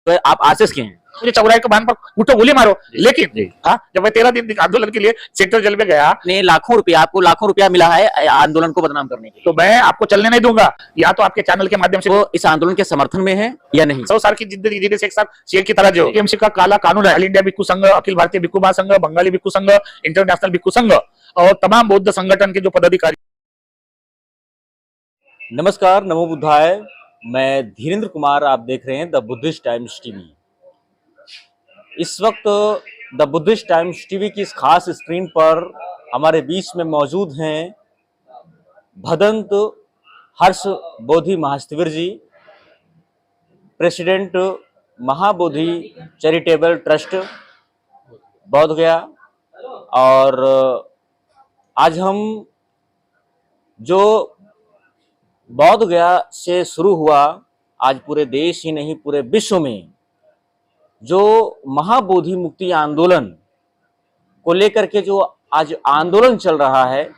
तो आप आरएसएस के हैं। मुझे चौराहे के बांध पर उठो गोली मारो, लेकिन हाँ, जब मैं 13 दिन आंदोलन के लिए सेक्टर जेल में गया, ने लाखों रुपया, आपको लाखों रुपया मिला है आंदोलन को बदनाम करने के लिए, तो मैं आपको चलने नहीं दूंगा। या तो आपके चैनल के माध्यम से वो इस आंदोलन के समर्थन में है या नहीं? 100 साल की जिंदगी जीने से एक साथ शेर की तरह जो टीएमसी का काला कानून है, ऑल इंडिया भिक्षु संघ, अखिल भारतीय भिक्षु महासंघ, बंगाली भिक्षु संघ, इंटरनेशनल भिक्षु संघ और तमाम बौद्ध संगठन के जो पदाधिकारी। नमस्कार, नमो बुद्धाय। मैं धीरेन्द्र कुमार, आप देख रहे हैं द बुद्धिस्ट टाइम्स टीवी। इस वक्त द बुद्धिस्ट टाइम्स टीवी की इस खास स्क्रीन पर हमारे बीच में मौजूद हैं भदंत हर्ष बोधि महास्थविर जी, प्रेसिडेंट महाबोधि चैरिटेबल ट्रस्ट बोध गया। और आज हम जो बोध गया से शुरू हुआ, आज पूरे देश ही नहीं पूरे विश्व में जो महाबोधि मुक्ति आंदोलन को लेकर के जो आज आंदोलन चल रहा है,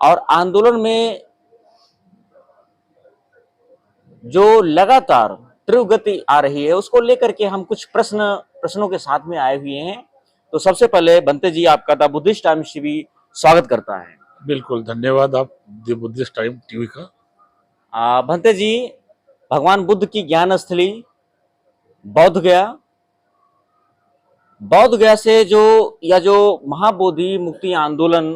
और आंदोलन में जो लगातार तीव्र गति आ रही है, उसको लेकर के हम कुछ प्रश्नों के साथ में आए हुए हैं। तो सबसे पहले बंते जी, आपका द बुद्धिस्ट टाइम्स टीवी स्वागत करता है। बिल्कुल, धन्यवाद आप द बुद्धिस्ट टाइम टीवी का। भंते जी, भगवान बुद्ध की ज्ञान स्थली बोध गया से जो महाबोधि मुक्ति आंदोलन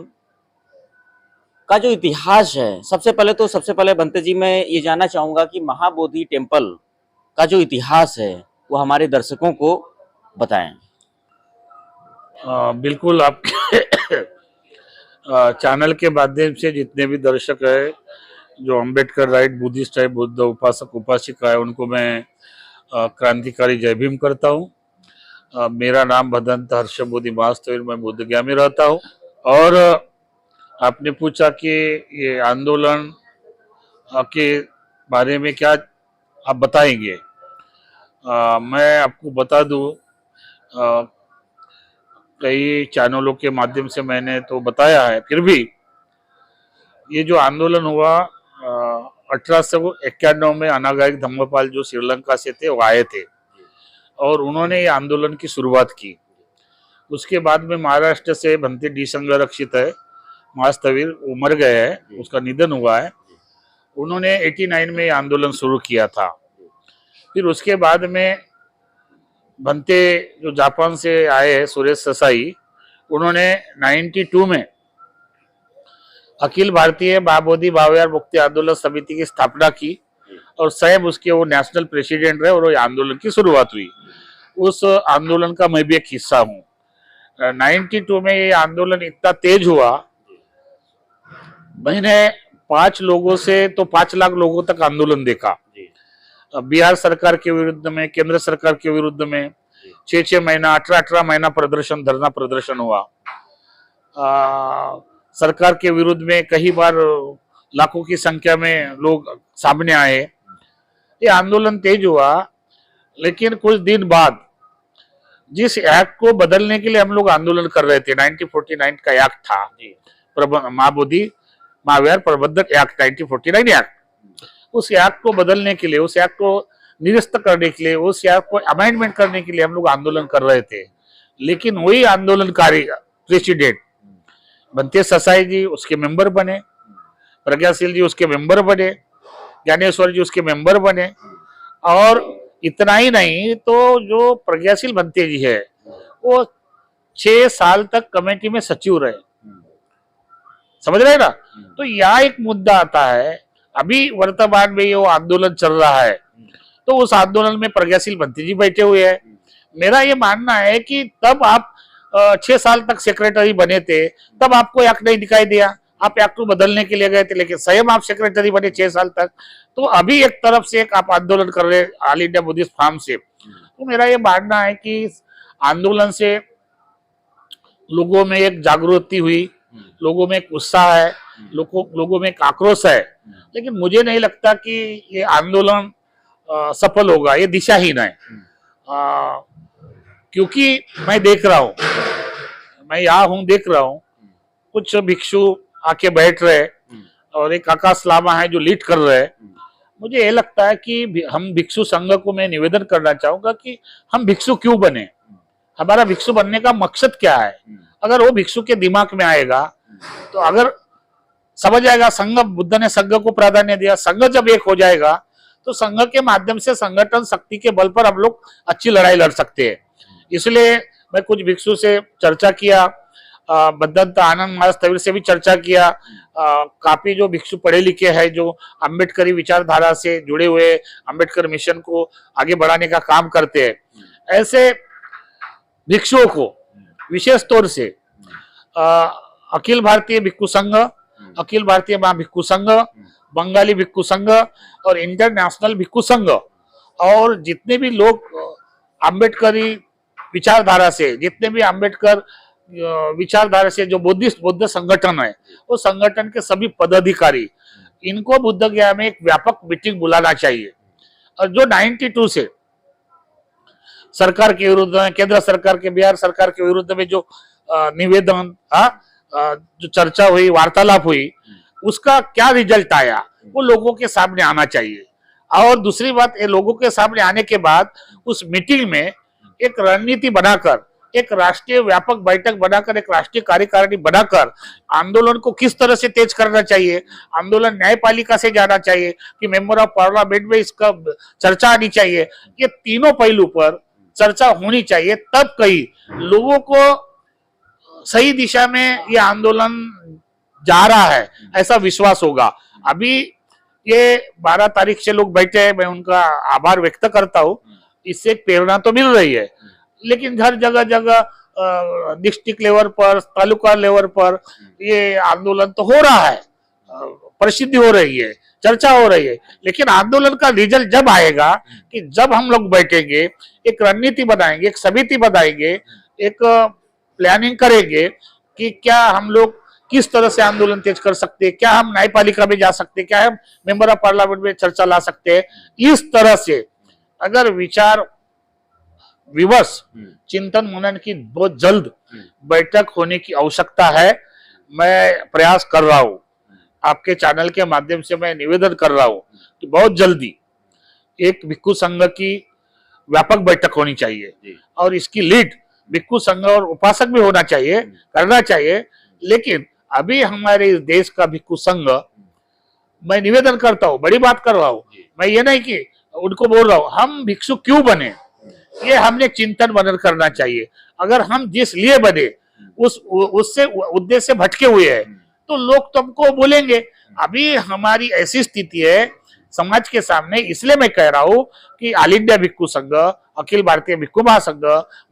का जो इतिहास है, सबसे पहले बंते जी मैं ये जानना चाहूंगा कि महाबोधि टेम्पल का जो इतिहास है वो हमारे दर्शकों को बताएं। बिल्कुल, आपके चैनल के माध्यम से जितने भी दर्शक है, जो Ambedkar right Buddhist type Buddha उपासक उपासिका है, उनको मैं क्रांतिकारी जय भीम करता हूँ। मेरा नाम भदंत हर्ष बोधि महास्थविर, मैं बोध गया में रहता हूँ। और आपने पूछा कि ये आंदोलन के बारे में क्या आप बताएंगे। मैं आपको बता दूं, कई चैनलों के माध्यम से मैंने तो बताया है, फिर भी ये जो आंदोलन हुआ 1891 में अनागारिक धम्मपाल जो श्रीलंका से थे वो आए थे और उन्होंने ये आंदोलन की शुरुआत की। उसके बाद में महाराष्ट्र से भंते डी संघ रक्षित है महास्थविर, वो मर गए हैं, उसका निधन हुआ है। उन्होंने 89 में आंदोलन शुरू किया था। फिर उसके बाद में भंते जो जापान से आए हैं सुरेश ससाई, उन्होंने 92 में अखिल भारतीय महाबोधि भावयार मुक्ति आंदोलन समिति की स्थापना की और स्वयं उसके वो नेशनल प्रेसिडेंट रहे और वो आंदोलन की शुरुआत हुई। उस आंदोलन का मैं भी एक हिस्सा हूँ। 92 में ये आंदोलन इतना तेज हुआ, मैंने 5 लोगों से तो 5 लाख लोगों तक आंदोलन देखा। बिहार सरकार के विरुद्ध में, केंद्र सरकार के विरुद्ध में 6 महीना 18 महीना प्रदर्शन, धरना प्रदर्शन हुआ। सरकार के विरुद्ध में कई बार लाखों की संख्या में लोग सामने आए। ये आंदोलन तेज हुआ, लेकिन कुछ दिन बाद जिस एक्ट को बदलने के लिए हम लोग आंदोलन कर रहे थे, 1949 का एक्ट था, महाबोधि महावीर प्रबंधक एक्ट 1949 एक्ट, उस एक्ट को बदलने के लिए, उस एक्ट को निरस्त करने के लिए, उस एक्ट को अमेंडमेंट करने के लिए हम लोग आंदोलन कर रहे थे। लेकिन वही आंदोलनकारी प्रेसिडेंट भंते ससाई जी उसके मेंबर बने, प्रज्ञाशील जी उसके मेंबर बने, ज्ञानेश्वर जी उसके मेंबर बने। और इतना ही नहीं, तो जो प्रज्ञाशील भंते जी है वो 6 साल तक कमेटी में सचिव रहे। समझ रहे ना? तो यहाँ एक मुद्दा आता है, अभी वर्तमान में ये वो आंदोलन चल रहा है, तो उस आंदोलन में प्रज्ञाशील भंते जी बैठे हुए हैं। मेरा ये मानना है कि तब आप 6 साल तक सेक्रेटरी बने थे, तब आपको एक्ट नहीं दिखाई दिया, आप एक्ट को बदलने के लिए गए थे, लेकिन स्वयं आप सेक्रेटरी बने 6 साल तक। तो अभी एक तरफ से एक आप आंदोलन कर रहे ऑल इंडिया बुद्धिस्ट फार्म से। तो मेरा ये मानना है कि आंदोलन से लोगों में एक जागृति हुई, लोगों में एक उत्साह है, लोगों में एक आक्रोश है। लेकिन मुझे नहीं लगता कि ये आंदोलन सफल होगा, ये दिशाहीन है। क्योंकि मैं देख रहा हूँ, मैं यहाँ हूँ, देख रहा हूँ, कुछ भिक्षु आके बैठ रहे और एक आकाश लामा है जो लीड कर रहे हैं। मुझे ये लगता है कि हम भिक्षु संघ को मैं निवेदन करना चाहूंगा कि हम भिक्षु क्यों बने, हमारा भिक्षु बनने का मकसद क्या है। अगर वो भिक्षु के दिमाग में आएगा तो अगर समझ आएगा संघ, बुद्ध ने संघ को प्राधान्य दिया, संघ जब एक हो जाएगा तो संघ के माध्यम से संगठन शक्ति के बल पर हम लोग अच्छी लड़ाई लड़ सकते हैं। इसलिए मैं कुछ भिक्षु से चर्चा किया, बद्दंत आनंद महाराज तवीर से भी चर्चा किया। काफी जो भिक्षु पढ़े लिखे हैं, जो अम्बेडकरी विचारधारा से जुड़े हुए, अम्बेडकर मिशन को आगे बढ़ाने का काम करते हैं, ऐसे भिक्षुओं को विशेष तौर से अखिल भारतीय भिक्षु संघ, अखिल भारतीय महाभिक्षु संघ, बंगाली भिक्षु संघ और इंटरनेशनल भिक्षु संघ और जितने भी लोग अम्बेडकरी विचारधारा से, जितने भी अम्बेडकर विचारधारा से जो बौद्ध संगठन है, वो संगठन के सभी पदाधिकारी, इनको बुद्ध गया में एक व्यापक मीटिंग बुलाना चाहिए। और जो 92 से सरकार के विरुद्ध में, केंद्र सरकार के, बिहार सरकार के विरुद्ध में जो निवेदन, जो चर्चा हुई, वार्तालाप हुई, उसका क्या रिजल्ट आया वो लोगों के सामने आना चाहिए। और दूसरी बात, ये लोगों के सामने आने के बाद उस मीटिंग में एक रणनीति बनाकर, एक राष्ट्रीय व्यापक बैठक बनाकर, एक राष्ट्रीय कार्यकारिणी बनाकर आंदोलन को किस तरह से तेज करना चाहिए, आंदोलन न्यायपालिका से जाना चाहिए कि मेंबर ऑफ पार्लियामेंट में इसका चर्चा आनी चाहिए, ये तीनों पहलू पर चर्चा होनी चाहिए। तब कई लोगों को सही दिशा में ये आंदोलन जा रहा है ऐसा विश्वास होगा। अभी ये 12 तारीख से लोग बैठे हैं, मैं उनका आभार व्यक्त करता हूँ, इससे एक प्रेरणा तो मिल रही है, लेकिन हर जगह जगह डिस्ट्रिक्ट लेवल पर, तालुका लेवल पर ये आंदोलन तो हो रहा है, प्रसिद्धि हो रही है, चर्चा हो रही है, लेकिन आंदोलन का रिजल्ट जब आएगा कि जब हम लोग बैठेंगे, एक रणनीति बनाएंगे, एक समिति बनाएंगे, एक प्लानिंग करेंगे कि क्या हम लोग किस तरह से आंदोलन तेज कर सकते हैं, क्या हम न्यायपालिका में जा सकते हैं, क्या हम मेंबर ऑफ पार्लियामेंट में चर्चा ला सकते हैं। इस तरह से अगर विचार विमर्श, चिंतन मनन की बहुत जल्द बैठक होने की आवश्यकता है। मैं प्रयास कर रहा हूं, आपके चैनल के माध्यम से मैं निवेदन कर रहा हूं कि बहुत जल्दी एक भिक्षु संघ की व्यापक बैठक होनी चाहिए और इसकी लीड भिक्षु संघ और उपासक भी होना चाहिए, करना चाहिए। लेकिन अभी हमारे इस देश का भिक्षु संघ, मैं निवेदन करता हूं, बड़ी बात कर रहा हूं, मैं ये नहीं कि उनको बोल रहा हूं, हम भिक्षु क्यों बने ये हमने चिंतन मनन करना चाहिए। अगर हम जिस लिए बने उससे उद्देश्य भटके हुए हैं तो लोग तुमको बोलेंगे। अभी हमारी ऐसी स्थिति है समाज के सामने, इसलिए मैं कह रहा हूं कि ऑल इंडिया भिक्षु संघ, अखिल भारतीय भिक्षु महासंघ,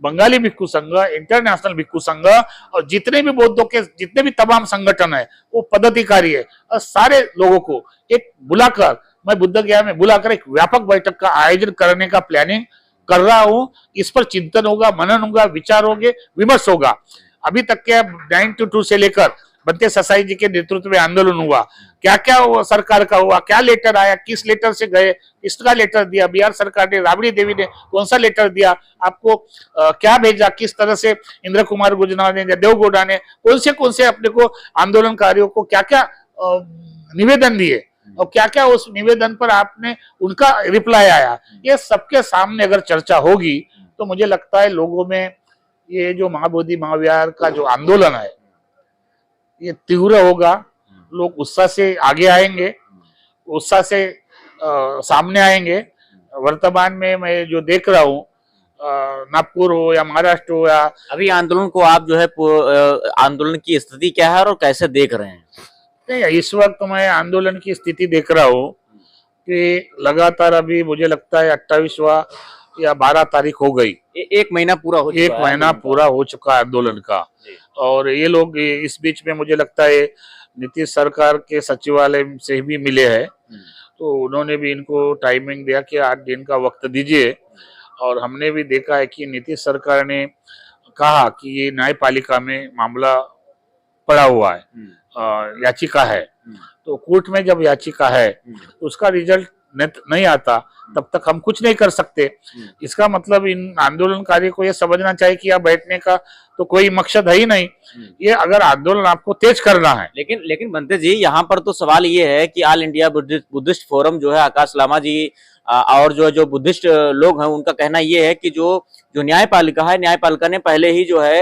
बंगाली भिक्षु संघ, इंटरनेशनल भिक्षु संघ और जितने भी बौद्धों के जितने भी तमाम संगठन है, वो पदाधिकारी है, और सारे लोगों को एक बुलाकर, मैं बुद्ध गया में बुलाकर एक व्यापक बैठक का आयोजन करने का प्लानिंग कर रहा हूं। इस पर चिंतन होगा, मनन होगा, विचार होंगे, विमर्श होगा। अभी तक के 92 से लेकर बंते ससाई जी के नेतृत्व में आंदोलन हुआ, क्या क्या सरकार का हुआ, क्या लेटर आया, किस लेटर से गए, किसका लेटर दिया, बिहार सरकार ने, राबड़ी देवी ने कौन सा लेटर दिया, आपको क्या भेजा, किस तरह से इंद्र कुमार गुजराल ने, देवगौड़ा ने कौन से अपने को आंदोलनकारियों को क्या क्या निवेदन दिए और क्या क्या उस निवेदन पर आपने उनका रिप्लाई आया, ये सबके सामने अगर चर्चा होगी तो मुझे लगता है लोगों में ये जो महाबोधि महाविहार का जो आंदोलन है ये तीव्र होगा, लोग उत्साह से आगे आएंगे, उत्साह से सामने आएंगे। वर्तमान में मैं जो देख रहा हूँ, नागपुर हो या महाराष्ट्र हो, या अभी आंदोलन को आप जो है आंदोलन की स्थिति क्या है और कैसे देख रहे हैं? नहीं, इस वक्त मैं आंदोलन की स्थिति देख रहा हूँ कि लगातार अभी मुझे लगता है 28वां या 12 तारीख हो गई, एक महीना पूरा हो चुका है, एक महीना पूरा हो चुका है आंदोलन का। और ये लोग इस बीच में मुझे लगता है नीतीश सरकार के सचिवालय से भी मिले हैं, तो उन्होंने भी इनको टाइमिंग दिया कि 8 दिन का वक्त दीजिए। और हमने भी देखा है कि नीतीश सरकार ने कहा कि ये न्यायपालिका में मामला पड़ा हुआ है, याचिका है, तो कोर्ट में जब याचिका है तो उसका रिजल्ट नहीं आता तब तक हम कुछ नहीं कर सकते। इसका मतलब इन आंदोलनकारी को ये समझना चाहिए कि यहाँ बैठने का तो कोई मकसद है ही नहीं। ये अगर आंदोलन आपको तेज करना है, लेकिन बनते जी, यहाँ पर तो सवाल ये है कि ऑल इंडिया बुद्धिस्ट फोरम जो है, आकाश लामा जी और जो बुद्धिस्ट लोग हैं, उनका कहना ये है कि जो न्यायपालिका है, न्यायपालिका ने पहले ही जो है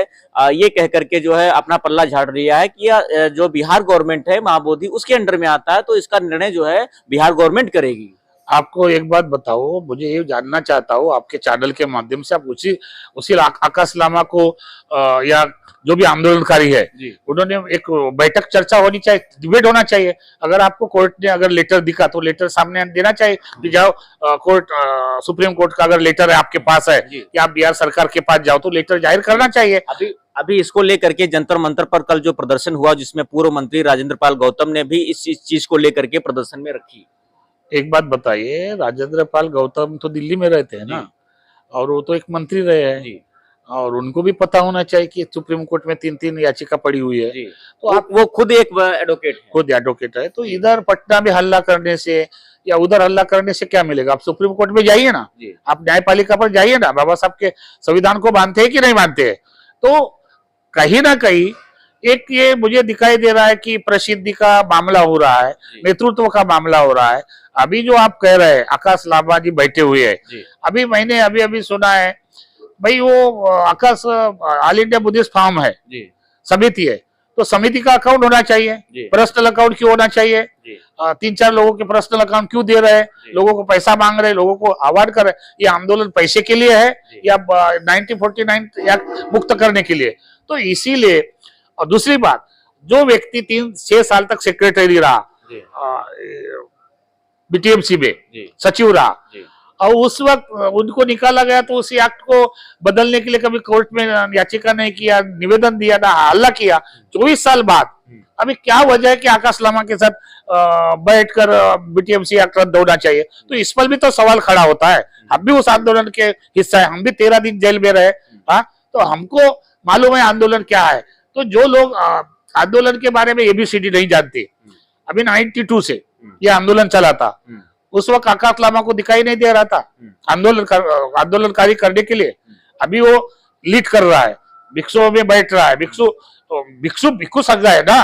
ये कह करके जो है अपना पल्ला झाड़ दिया है कि जो बिहार गवर्नमेंट है, महाबोधि उसके अंडर में आता है, तो इसका निर्णय जो है बिहार गवर्नमेंट करेगी। आपको एक बात बताओ, मुझे ये जानना चाहता हूँ आपके चैनल के माध्यम से, आप उसी आकाश लामा को या जो भी आंदोलनकारी है उन्होंने एक बैठक चर्चा होनी चाहिए, डिबेट होना चाहिए। अगर आपको कोर्ट ने अगर लेटर दिखा तो लेटर सामने देना चाहिए कि जाओ कोर्ट, सुप्रीम कोर्ट का अगर लेटर है आपके पास है कि आप बिहार सरकार के पास जाओ तो लेटर जाहिर करना चाहिए। अभी इसको लेकर के जंतर मंतर पर कल जो प्रदर्शन हुआ, जिसमें पूर्व मंत्री राजेंद्र पाल गौतम ने भी इस चीज को लेकर के प्रदर्शन में रखी। एक बात बताइए, राजेंद्र पाल गौतम तो दिल्ली में रहते हैं ना, और वो तो एक मंत्री रहे हैं, और उनको भी पता होना चाहिए कि सुप्रीम कोर्ट में 3-3 याचिका पड़ी हुई है। तो आप, वो खुद एक एडवोकेट है, तो इधर पटना में हल्ला करने से या उधर हल्ला करने से क्या मिलेगा? आप सुप्रीम कोर्ट में जाइए ना, आप न्यायपालिका पर जाइए ना, बाबा साहब के संविधान को मानते हैं कि नहीं मानते हैं? तो कहीं ना कहीं एक ये मुझे दिखाई दे रहा है कि प्रसिद्धि का मामला हो रहा है, नेतृत्व का मामला हो रहा है। अभी जो आप कह रहे हैं आकाश लामा जी बैठे हुए हैं, अभी मैंने अभी सुना है भाई, वो आकाश ऑल इंडिया बुद्धिस्ट फॉरम है, समिति है, तो समिति का अकाउंट होना चाहिए, पर्सनल अकाउंट क्यों होना चाहिए? 3-4 लोगों के पर्सनल अकाउंट क्यों दे रहे हैं? लोगों को पैसा मांग रहे हैं, लोगों को अवार्ड कर रहे हैं। ये आंदोलन पैसे के लिए है या 1949 एक्ट मुक्त करने के लिए? तो इसीलिए, और दूसरी बात, जो व्यक्ति 3-6 साल तक सेक्रेटरी रहा, बीटीएमसी में सचिव रहा, और उस वक्त उनको निकाला गया, तो उसी एक्ट को बदलने के लिए कभी कोर्ट में याचिका नहीं किया, निवेदन दिया ना, हल्ला किया। 24 साल बाद अभी क्या वजह है कि आकाश लामा के साथ बैठकर बीटीएमसी एक्ट रद्द होना चाहिए? तो इस पर भी तो सवाल खड़ा होता है। हम भी उस आंदोलन के हिस्सा है, हम भी 13 दिन जेल में रहे, तो हमको मालूम है आंदोलन क्या है। तो जो लोग आंदोलन के बारे में एबीसीडी नहीं जानते, अभी 92 से ये आंदोलन चला था, उस वक्त आकाश लामा को दिखाई नहीं दे रहा था आंदोलनकारी करने के लिए। अभी वो लीड कर रहा है, भिक्षुओं में बैठ रहा है। भिक्षु सजा है ना,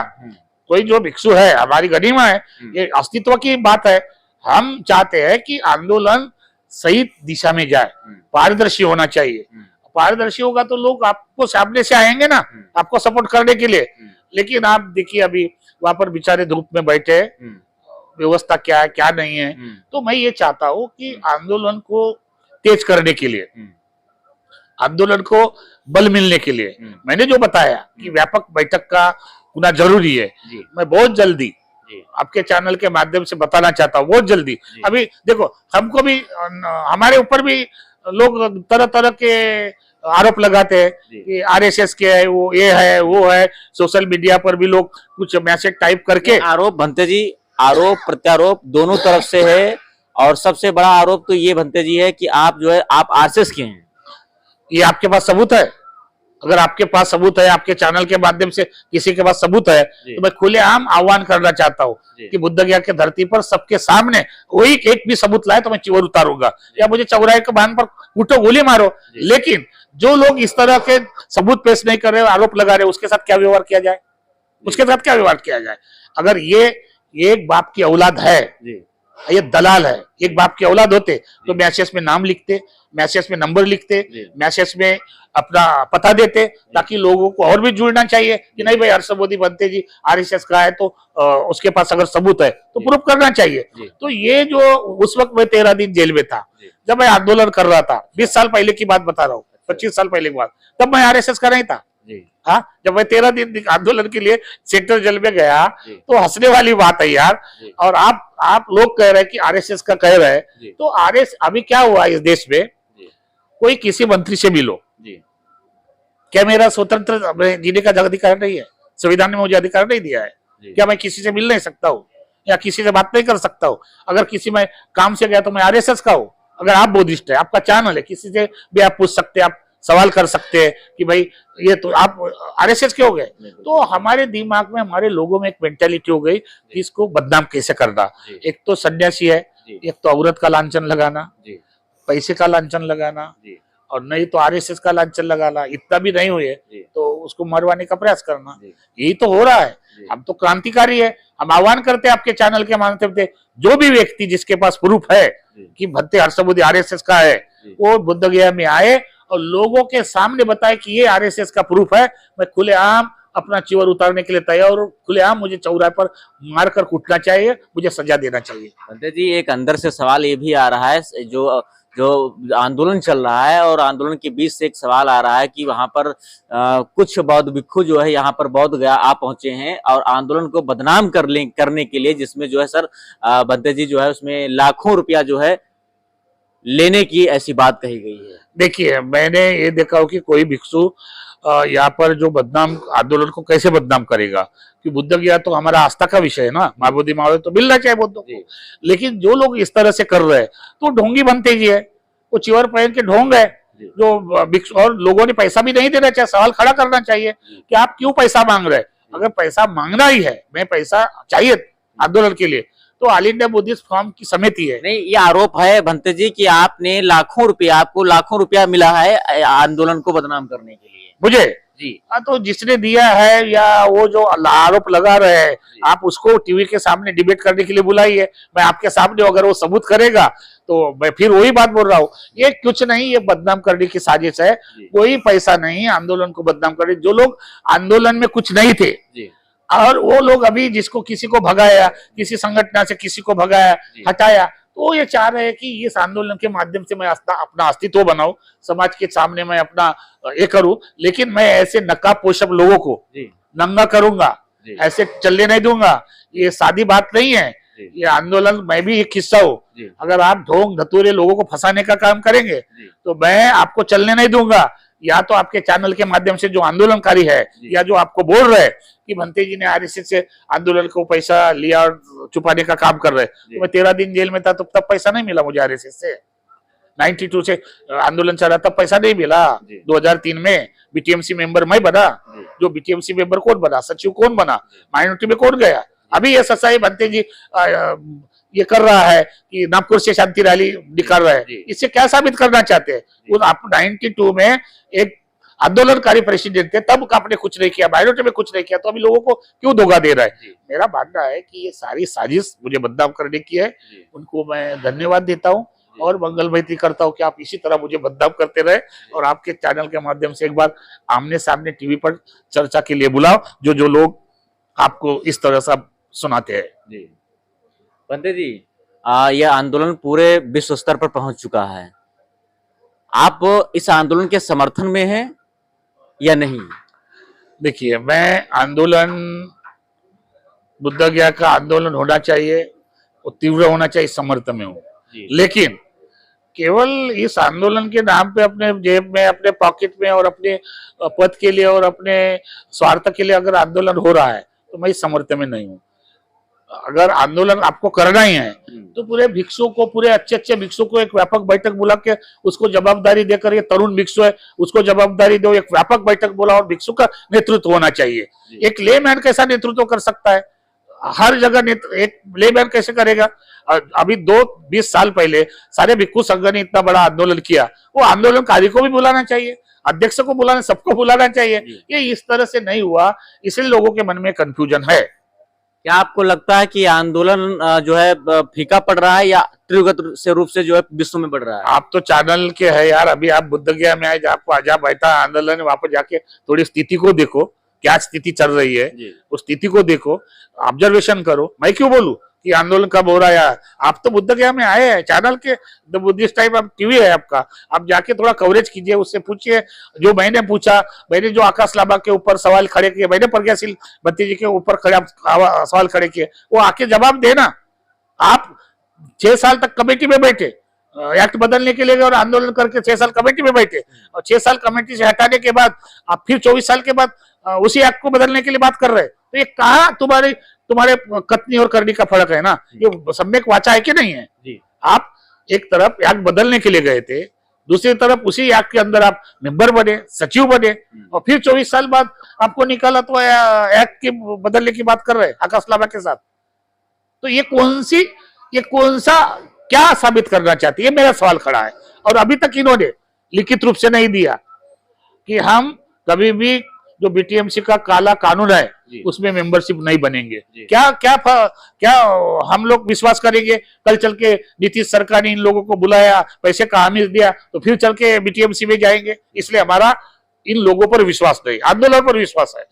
कोई जो भिक्षु है हमारी गरिमा है, ये अस्तित्व की बात है। हम चाहते हैं कि आंदोलन सही दिशा में जाए, पारदर्शी होना चाहिए। पारदर्शी होगा तो लोग आपको सामने से आएंगे ना, आपको सपोर्ट करने के लिए। लेकिन आप देखिए अभी वहां पर बेचारे धूप में बैठे, व्यवस्था क्या है क्या नहीं है। तो मैं ये चाहता हूँ कि आंदोलन को तेज करने के लिए, आंदोलन को बल मिलने के लिए, मैंने जो बताया कि व्यापक बैठक का होना जरूरी है, मैं बहुत जल्दी आपके चैनल के माध्यम से बताना चाहता हूँ, बहुत जल्दी। अभी देखो, हमको भी, हमारे ऊपर भी लोग तरह तरह के आरोप लगाते हैं कि आरएसएस के है, वो ये है वो है। सोशल मीडिया पर भी लोग कुछ मैसेज टाइप करके आरोप बनते जी, आरोप प्रत्यारोप दोनों तरफ से है। और सबसे बड़ा आरोप तो ये बनते जी है कि आप जो है, आप आरएसएस के हैं। ये आपके पास सबूत है? अगर आपके पास सबूत है, आपके चैनल के माध्यम से किसी के पास सबूत है, तो मैं खुलेआम आह्वान करना चाहता हूँ कि बुद्ध गया के धरती पर सबके सामने वही एक भी सबूत लाए तो मैं चिवर उतारूंगा, या मुझे चौराहे के बांध पर उठो गोली मारो। लेकिन जो लोग इस तरह के सबूत पेश नहीं कर रहे, आरोप लगा रहे, उसके साथ क्या व्यवहार किया जाए? उसके साथ क्या व्यवहार किया जाए? अगर ये एक बाप की औलाद है, ये दलाल है, एक बाप की औलाद होते तो मैसेज में नाम लिखते, मैसेज में नंबर लिखते, मैसेज में अपना पता देते, ताकि लोगों को और भी जुड़ना चाहिए कि नहीं भाई हर्ष मोदी बनते जी आरएसएस का है, तो उसके पास अगर सबूत है तो प्रूफ करना चाहिए। तो ये जो उस वक्त मैं 13 दिन जेल में था, जब मैं आंदोलन कर रहा था, 20 साल पहले की बात बता रहा हूँ, 25 साल पहले की बात, तब मैं आरएसएस का नहीं था। हाँ, जब मैं 13 दिन आंदोलन के लिए सेंट्रल जेल में गया, तो हंसने वाली बात है यार। और आप लोग कह रहे हैं कि आरएसएस का कह रहे हैं, तो आरएस अभी क्या हुआ इस देश में? कोई किसी मंत्री से मिलो, क्या मेरा स्वतंत्र जीने का अधिकार नहीं है? संविधान ने मुझे अधिकार नहीं दिया है? क्या मैं किसी से मिल नहीं सकता हूँ या किसी से बात नहीं कर सकता हूँ? अगर किसी में काम से गया तो मैं आरएसएस का हूँ। अगर आप बुद्धिस्ट है, आपका चैनल है, किसी से भी आप पूछ सकते हैं, आप सवाल कर सकते हैं कि भाई ये तो आप आरएसएस के हो गए। तो हमारे दिमाग में, हमारे लोगों में एक मेंटालिटी हो गई कि इसको बदनाम कैसे करना। एक तो सन्यासी है, जी एक तो औरत का लांछन लगाना, जी पैसे का लांछन लगाना, जी और नहीं तो आरएसएस का लांछन लगाना, इतना भी नहीं हुए जी तो उसको मरवाने का प्रयास करना। जी यही तो हो रहा है। जी हम तो क्रांतिकारी है। हम आह्वान करते हैं आपके चैनल के माध्यम से, जो भी व्यक्ति जिसके पास प्रूफ है जी कि भत्ते हर्षबुद्धि आरएसएस का है, जी वो बुद्ध गया में आए और लोगों के सामने बताए कि ये आरएसएस का प्रूफ है। मैं खुलेआम अपना चिवर उतारने के लिए तैयार हूं। खुलेआम मुझे चौराहे पर मारकर कूटना चाहिए, मुझे सजा देना चाहिए। पंडित जी, एक अंदर से सवाल ये भी आ रहा है, जो जो आंदोलन चल रहा है और आंदोलन के बीच से एक सवाल आ रहा है कि वहां पर कुछ बौद्ध भिक्खु जो है यहाँ पर बौद्ध गया आ पहुंचे हैं और आंदोलन को बदनाम करने के लिए, जिसमें जो है सर पंडित जी जो है उसमें लाखों रुपया जो है लेने की ऐसी बात कही गई है। देखिए, मैंने ये देखा हो कि कोई भिक्षु यहाँ पर जो बदनाम आंदोलन को कैसे बदनाम करेगा, कि बुद्ध गया तो हमारा आस्था का विषय है ना, माबोधि मावड़े तो मिलना चाहिए बुद्धों को। लेकिन जो लोग इस तरह से कर रहे हैं तो ढोंगी बनते जी है, वो चिवर पहन के ढोंग है जो भिक्षु, और लोगों ने पैसा भी नहीं देना चाहिए। सवाल खड़ा करना चाहिए कि आप क्यों पैसा मांग रहे हैं। अगर पैसा मांगना ही है, मैं पैसा चाहिए आंदोलन के लिए, तो ऑल इंडिया बुद्धिस्ट फोरम की समिति है। नहीं, ये आरोप है भंते जी कि आपने आपको लाखों रुपया मिला है आंदोलन को बदनाम करने के लिए। मुझे जी तो जिसने दिया है या वो जो आरोप लगा रहे हैं, आप उसको टीवी के सामने डिबेट करने के लिए बुलाइए। मैं आपके सामने, अगर वो सबूत करेगा तो मैं फिर वही बात बोल रहा हूँ। ये कुछ नहीं, ये बदनाम करने की साजिश है। कोई पैसा नहीं आंदोलन को बदनाम करने। जो लोग आंदोलन में कुछ नहीं थे जी और वो लोग अभी जिसको किसी को भगाया, किसी संगठन से किसी को भगाया, हटाया, तो ये चाह रहे हैं कि इस आंदोलन के माध्यम से मैं अपना अस्तित्व बनाऊं, समाज के सामने मैं अपना ये करूं। लेकिन मैं ऐसे नकाबपोश लोगों को नंगा करूंगा, ऐसे चलने नहीं दूंगा। ये सादी बात नहीं है। ये आंदोलन, मैं भी एक हिस्सा हूं। अगर आप ढोंग धतूरे लोगों को फंसाने का काम करेंगे तो मैं आपको चलने नहीं दूंगा। या तो आपके चैनल के माध्यम से जो आंदोलनकारी है, या जो आपको बोल रहे हैं कि भंते जी ने आरएसएस से आंदोलन को पैसा लिया और छुपाने का काम कर रहे हैं, तो मैं 13 दिन जेल में था, तो तब पैसा नहीं मिला मुझे आरएसएस से। 92 से आंदोलन चल रहा, तब पैसा नहीं मिला। 2003 में बीटीएमसी मेंबर मैं बना। जो बीटीएमसी मेंबर कौन बना, सचिव कौन बना, माइनॉरिटी में कौन गया। अभी ये सच्चाई भंते जी ये कर रहा है कि नागपुर से शांति रैली निकाल रहा है। इससे क्या साबित करना चाहते हैं? उस आप 92 में एक आंदोलनकारी प्रेसिडेंट थे, तब आपने कुछ नहीं किया, माइनॉरिटी में कुछ नहीं किया, तो अभी लोगों को क्यों धोखा दे रहा है? मेरा मानना है कि ये सारी साजिश मुझे बदनाम करने की है। उनको मैं धन्यवाद देता हूँ और मंगल मैत्री करता हूँ कि आप इसी तरह मुझे बदनाम करते रहे, और आपके चैनल के माध्यम से एक बार आमने सामने टीवी पर चर्चा के लिए बुलाओ, जो लोग आपको इस तरह से सुनाते हैं। जी पंडित जी, यह आंदोलन पूरे विश्व स्तर पर पहुंच चुका है। आप इस आंदोलन के समर्थन में हैं या नहीं? देखिए, मैं आंदोलन, बुद्ध गया का आंदोलन होना चाहिए, वो तीव्र होना चाहिए, समर्थन में हूँ। लेकिन केवल इस आंदोलन के नाम पे अपने जेब में, अपने पॉकेट में और अपने पद के लिए और अपने स्वार्थ के लिए अगर आंदोलन हो रहा है तो मैं इस समर्थन में नहीं हूँ। अगर आंदोलन आपको करना ही है तो पूरे भिक्षुओं को, पूरे अच्छे अच्छे भिक्षुओं को एक व्यापक बैठक बुला के उसको जवाबदारी देकर, ये तरुण भिक्षु है उसको जवाबदारी दो, एक व्यापक बैठक बोला और भिक्षु का नेतृत्व होना चाहिए। एक लेमैन कैसा नेतृत्व कर सकता है? हर जगह एक लेमैन कैसे करेगा? अभी 20 साल पहले सारे भिक्षु संघ ने इतना बड़ा आंदोलन किया, वो आंदोलनकारी को भी बुलाना चाहिए, अध्यक्ष को बुलाना, सबको बुलाना चाहिए। ये इस तरह से नहीं हुआ, इसलिए लोगों के मन में कंफ्यूजन है। क्या आपको लगता है कि आंदोलन जो है फीका पड़ रहा है या तीव्र से रूप से जो है विश्व में बढ़ रहा है? आप तो चैनल के है यार, अभी आप बुद्ध गया में आए, आपको आजा बैठा आंदोलन, वहां पर जाके थोड़ी स्थिति को देखो, क्या स्थिति चल रही है, उस स्थिति को देखो, ऑब्जर्वेशन करो। मैं क्यों बोलूं कि आंदोलन कब हो रहा है? आप तो बुद्ध गया में आए हैं, चैनल के द बुद्धिस्ट टाइम आप टीवी है आपका, आप जाके थोड़ा कवरेज कीजिए, उससे पूछिए जो मैंने पूछा। मैंने जो आकाश लाबा के ऊपर सवाल खड़े किए, मैंने प्रज्ञाशील भंते जी के ऊपर सवाल खड़े किए, वो आके जवाब देना। आप 6 साल तक कमेटी में बैठे, एक्ट बदलने के लिए और आंदोलन करके 6 साल कमेटी में बैठे, और 6 साल कमेटी से हटाने के बाद आप फिर 24 साल के बाद उसी एक्ट को बदलने के लिए बात कर रहे हैं। तो ये कहा तुम्हारे कथनी और करनी का फर्क है ना? ये सम्यक वाचा है कि नहीं है? आप एक तरफ एक्ट बदलने के लिए गए थे, दूसरी तरफ उसी एक्ट के अंदर आप मेंबर बने, सचिव बने, और फिर 24 साल बाद आपको निकाला तो एक्ट के बदलने की बात कर रहे हैं आकाश लाबा के साथ। तो ये कौन सा क्या साबित करना चाहती है, मेरा सवाल खड़ा है। और अभी तक इन्होंने लिखित रूप से नहीं दिया कि हम कभी भी जो बीटीएमसी का काला कानून है उसमें मेंबरशिप नहीं बनेंगे। क्या क्या क्या हम लोग विश्वास करेंगे? कल चल के नीतीश सरकार ने इन लोगों को बुलाया, पैसे का हामी दिया, तो फिर चल के बीटीएमसी में जाएंगे? इसलिए हमारा इन लोगों पर विश्वास नहीं, आंदोलन पर विश्वास है।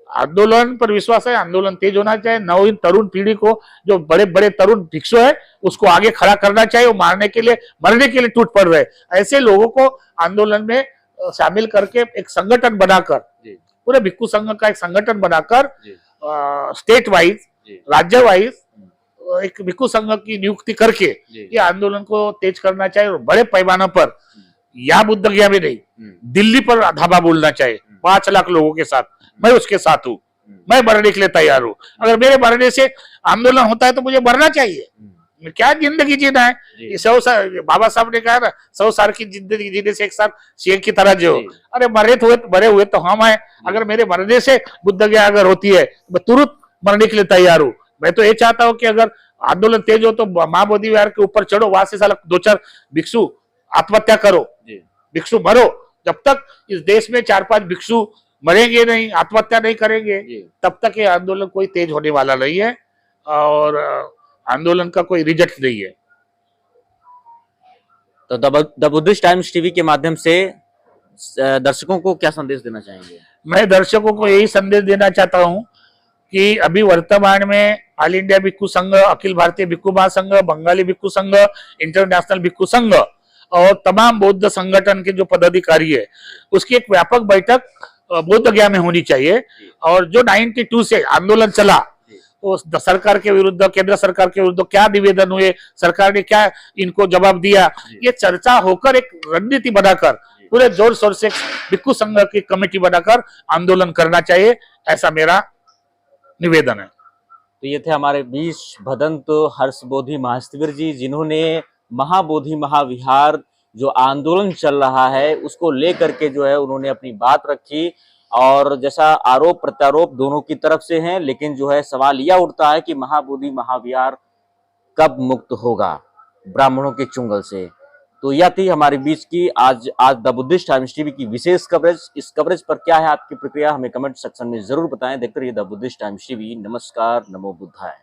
आंदोलन पर विश्वास है, आंदोलन तेज होना चाहिए। नवीन तरुण पीढ़ी को, जो बड़े बड़े तरुण भिक्षु है, उसको आगे खड़ा करना चाहिए। वो मारने के लिए, मरने के लिए टूट पड़ रहे, ऐसे लोगों को आंदोलन में शामिल करके एक संगठन बनाकर, पूरे भिक्षु संघ का एक संगठन बनाकर स्टेट वाइज, राज्य वाइज एक भिक्षु संघ की नियुक्ति करके ये आंदोलन को तेज करना चाहिए। और बड़े पैमाने पर, या बुद्ध गया में नहीं, दिल्ली पर धाबा बोलना चाहिए 5 लाख लोगों के साथ। मैं उसके साथ हूँ, मैं मरने के लिए तैयार हूँ। अगर मेरे मरने से आंदोलन होता है तो मुझे मरना चाहिए। क्या जिंदगी जीना है? 100 साल, बाबा साहब ने कहा ना, 100 साल की जिंदगी जीने से 1 साल शेर की तरह जो। अरे मरे हुए तो हम हैं। अगर मेरे मरने से बुद्ध गया अगर होती है, मैं तुरंत मरने के लिए तैयार हूँ। मैं तो ये चाहता हूँ कि अगर आंदोलन तेज हो तो महाबोधि विहार के ऊपर चढ़ो, वहां से साला 2-4 भिक्षु आत्महत्या करो, भिक्षु मरो। जब तक इस देश में 4-5 भिक्षु मरेंगे नहीं, आत्महत्या नहीं करेंगे, तब तक ये आंदोलन कोई तेज होने वाला नहीं है और आंदोलन का कोई रिजल्ट नहीं है। तो द बुद्धिस्ट टाइम्स टीवी के माध्यम से दर्शकों को क्या संदेश देना चाहेंगे? मैं दर्शकों को यही संदेश देना चाहता हूं कि अभी वर्तमान में ऑल इंडिया भिक्षु संघ, अखिल भारतीय भिक्षु महासंघ, बंगाली भिक्षु संघ, इंटरनेशनल भिक्षु संघ और तमाम बौद्ध संगठन के जो पदाधिकारी है, उसकी एक व्यापक बैठक बौद्ध गया में होनी चाहिए। और जो 92 से आंदोलन चला, तो सरकार के विरुद्ध, केंद्र सरकार के विरुद्ध क्या निवेदन हुए, सरकार ने क्या इनको जवाब दिया, ये चर्चा होकर एक रणनीति बनाकर पूरे जोर शोर से भिक्षु संघ की कमेटी बनाकर आंदोलन करना चाहिए, ऐसा मेरा निवेदन है। तो ये थे हमारे बीच भदंत हर्षबोधि महास्थविर जी, जिन्होंने महाबोधि महाविहार जो आंदोलन चल रहा है उसको लेकर के जो है उन्होंने अपनी बात रखी। और जैसा आरोप प्रत्यारोप दोनों की तरफ से हैं, लेकिन जो है सवाल यह उठता है कि महाबोधि महाविहार कब मुक्त होगा ब्राह्मणों के चुंगल से। तो यह थी हमारे बीच की आज द बुद्धिस्ट टाइम्स टीवी की विशेष कवरेज। इस कवरेज पर क्या है आपकी प्रतिक्रिया, हमें कमेंट सेक्शन में जरूर बताएं। देखते रहिए द बुद्धिस्ट टाइम्स टीवी। नमस्कार, नमो बुद्धाय।